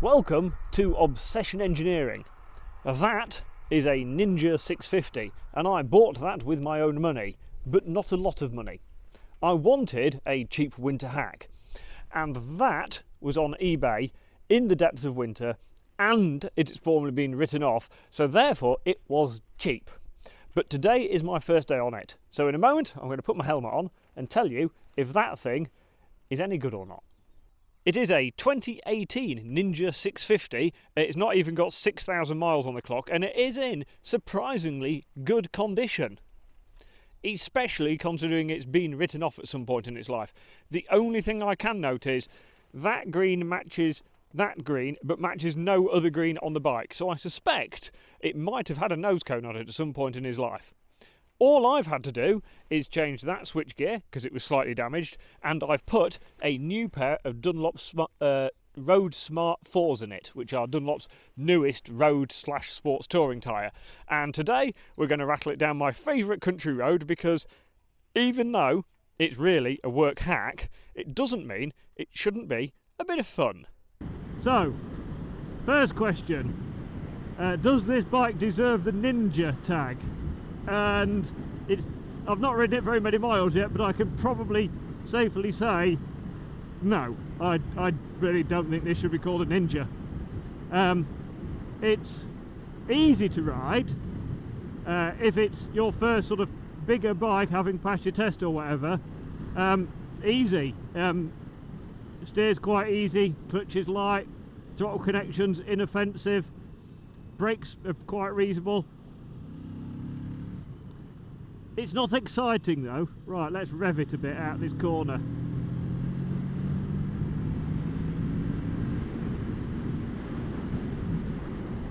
Welcome to Obsession Engineering. That is a Ninja 650 and I bought that with my own money, but not a lot of money. I wanted a cheap winter hack, and that was on eBay in the depths of winter, and it's formally been written off, so therefore it was cheap. But today is my first day on it, so in a moment I'm going to put my helmet on and tell you if that thing is any good or not. It is a 2018 Ninja 650, it's not even got 6,000 miles on the clock, and it is in surprisingly good condition. Especially considering it's been written off at some point in its life. The only thing I can note is that green matches that green, but matches no other green on the bike, so I suspect it might have had a nose cone on it at some point in his life. All I've had to do is change that switchgear because it was slightly damaged, and I've put a new pair of Dunlop Roadsmart IVs in it, which are Dunlop's newest road/sports touring tyre. And today we're going to rattle it down my favourite country road, because even though it's really a work hack, it doesn't mean it shouldn't be a bit of fun. So, first question, does this bike deserve the Ninja tag? And I've not ridden it very many miles yet, but I can probably safely say no. I really don't think this should be called a Ninja. It's easy to ride if it's your first sort of bigger bike, having passed your test or whatever. Easy. Steers quite easy, clutch is light, throttle connections inoffensive, brakes are quite reasonable. It's not exciting though. Right, let's rev it a bit out this corner.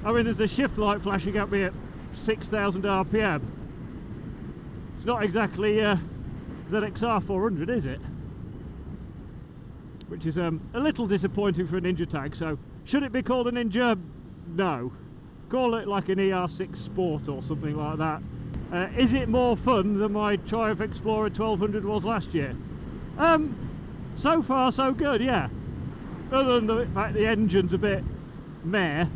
I mean, there's a shift light flashing at me at 6,000 RPM. It's not exactly ZXR 400, is it? Which is a little disappointing for a Ninja tag. So, should it be called a Ninja? No. Call it like an ER6 Sport or something like that. Is it more fun than my Triumph Explorer 1200 was last year? So far so good, yeah. Other than the fact the engine's a bit meh.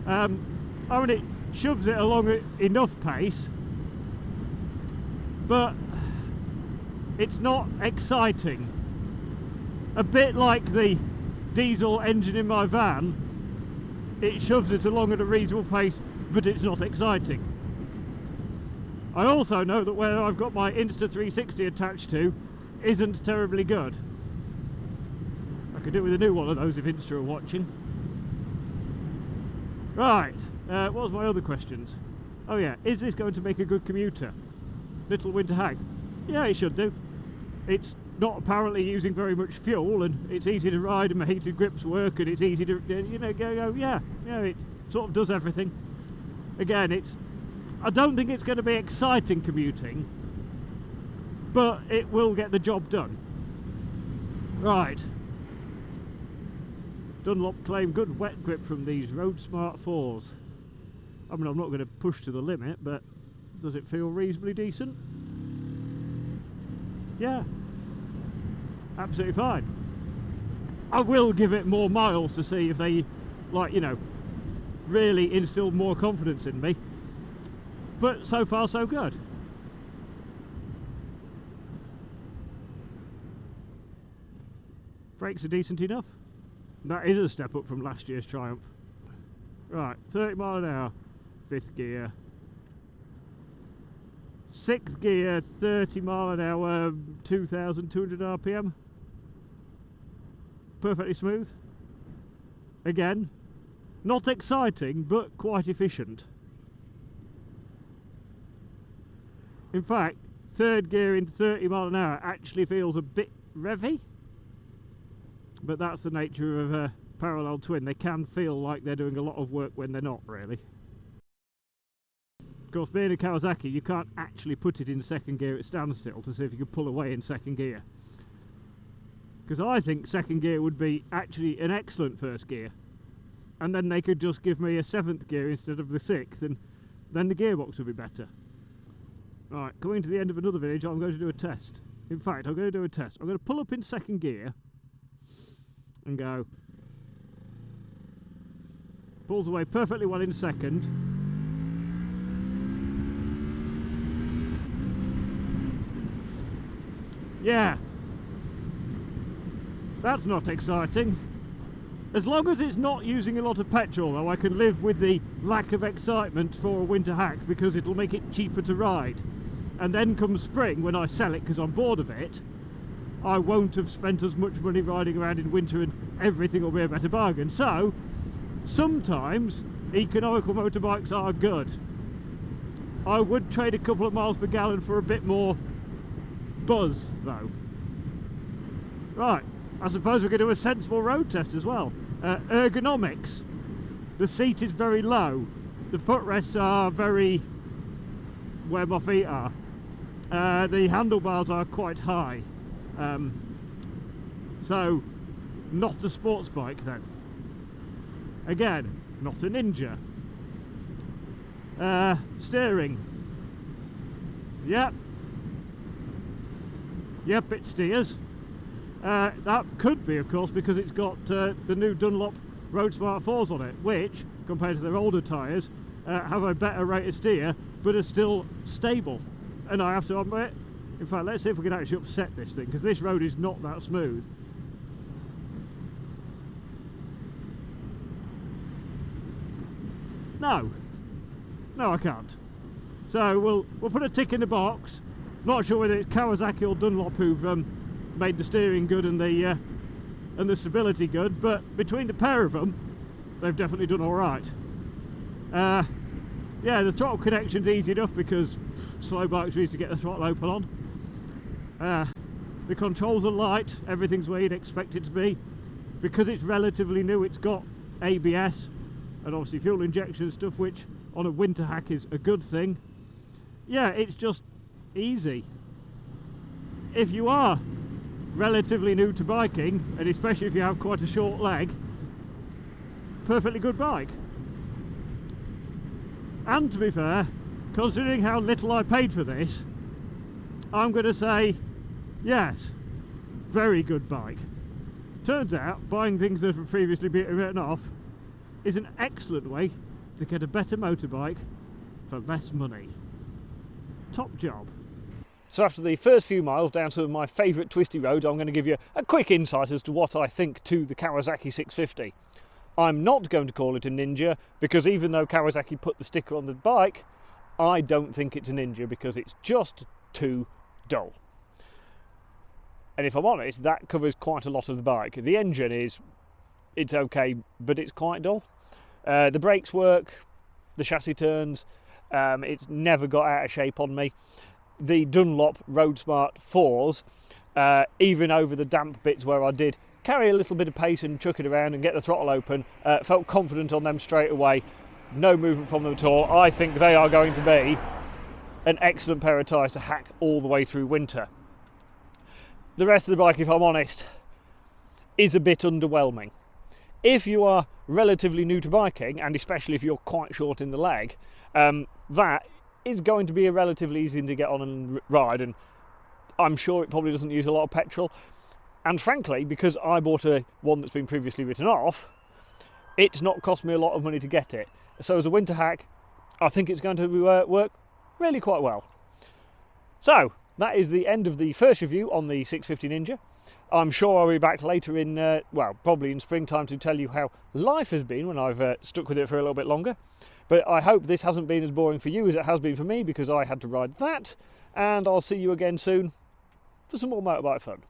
I mean, it shoves it along at enough pace, but it's not exciting. A bit like the diesel engine in my van, it shoves it along at a reasonable pace, but it's not exciting. I also know that where I've got my Insta360 attached to isn't terribly good. I could do with a new one of those if Insta are watching. Right, what was my other questions? Oh yeah, is this going to make a good commuter? Little winter hack? Yeah, it should do. It's not apparently using very much fuel, and it's easy to ride, and my heated grips work, and it's easy to, you know, go, yeah, it sort of does everything. Again, I don't think it's going to be exciting commuting, but it will get the job done. Right. Dunlop claim good wet grip from these Roadsmart IVs. I mean, I'm not going to push to the limit, but does it feel reasonably decent? Yeah. Absolutely fine. I will give it more miles to see if they, like, you know, really instill more confidence in me. But so far so good. Brakes are decent enough. That is a step up from last year's Triumph. Right, 30 mile an hour, 5th gear. 6th gear, 30 mile an hour, 2,200 RPM. Perfectly smooth. Again, not exciting, but quite efficient. In fact, 3rd gear in 30 mile an hour actually feels a bit revvy, but that's the nature of a parallel twin. They can feel like they're doing a lot of work when they're not, really. Of course, being a Kawasaki, you can't actually put it in 2nd gear at standstill to see if you can pull away in 2nd gear, because I think 2nd gear would be actually an excellent 1st gear, and then they could just give me a 7th gear instead of the 6th, and then the gearbox would be better. Right, coming to the end of another village, I'm going to do a test. In fact, I'm going to do a test. I'm going to pull up in 2nd gear and go Pulls away perfectly well in second. Yeah, that's not exciting. As long as it's not using a lot of petrol, though, I can live with the lack of excitement for a winter hack because it'll make it cheaper to ride. And then come spring, when I sell it because I'm bored of it, I won't have spent as much money riding around in winter and everything will be a better bargain. So, sometimes economical motorbikes are good. I would trade a couple of miles per gallon for a bit more buzz, though. Right, I suppose we could do a sensible road test as well. Ergonomics. The seat is very low. The footrests are very where my feet are. The handlebars are quite high. So, not a sports bike then. Again, not a Ninja. Steering. Yep. Yep, it steers. That could be, of course, because it's got the new Dunlop Roadsmart IVs on it, which, compared to their older tyres, have a better rate of steer, but are still stable. And I have to admit, in fact, let's see if we can actually upset this thing, because this road is not that smooth. No, I can't. So we'll put a tick in the box. Not sure whether it's Kawasaki or Dunlop who've made the steering good and the stability good, but between the pair of them, they've definitely done all right. Yeah, the throttle connection's easy enough because slow bikes used to get the throttle open on. The controls are light, everything's where you'd expect it to be. Because it's relatively new, it's got ABS and obviously fuel injection stuff, which on a winter hack is a good thing. Yeah, it's just easy. If you are relatively new to biking, and especially if you have quite a short leg, perfectly good bike. And to be fair, considering how little I paid for this, I'm going to say yes, very good bike. Turns out buying things that have previously been written off is an excellent way to get a better motorbike for less money. Top job. So after the first few miles down to my favourite twisty roads, I'm going to give you a quick insight as to what I think to the Kawasaki 650. I'm not going to call it a Ninja, because even though Kawasaki put the sticker on the bike, I don't think it's a Ninja because it's just too dull. And if I'm honest, that covers quite a lot of the bike. The engine it's okay, but it's quite dull. The brakes work, the chassis turns, it's never got out of shape on me. The Dunlop Roadsmart IVs, even over the damp bits where I did carry a little bit of pace and chuck it around and get the throttle open, felt confident on them straight away, no movement from them at all. I think they are going to be an excellent pair of tyres to hack all the way through winter. The rest of the bike, if I'm honest, is a bit underwhelming. If you are relatively new to biking, and especially if you're quite short in the leg, that is going to be a relatively easy to get on and ride, and I'm sure it probably doesn't use a lot of petrol. And frankly, because I bought one that's been previously written off, it's not cost me a lot of money to get it. So as a winter hack, I think it's going to work really quite well. So that is the end of the first review on the 650 Ninja. I'm sure I'll be back later in, well, probably in springtime to tell you how life has been when I've stuck with it for a little bit longer. But I hope this hasn't been as boring for you as it has been for me, because I had to ride that. And I'll see you again soon for some more motorbike fun.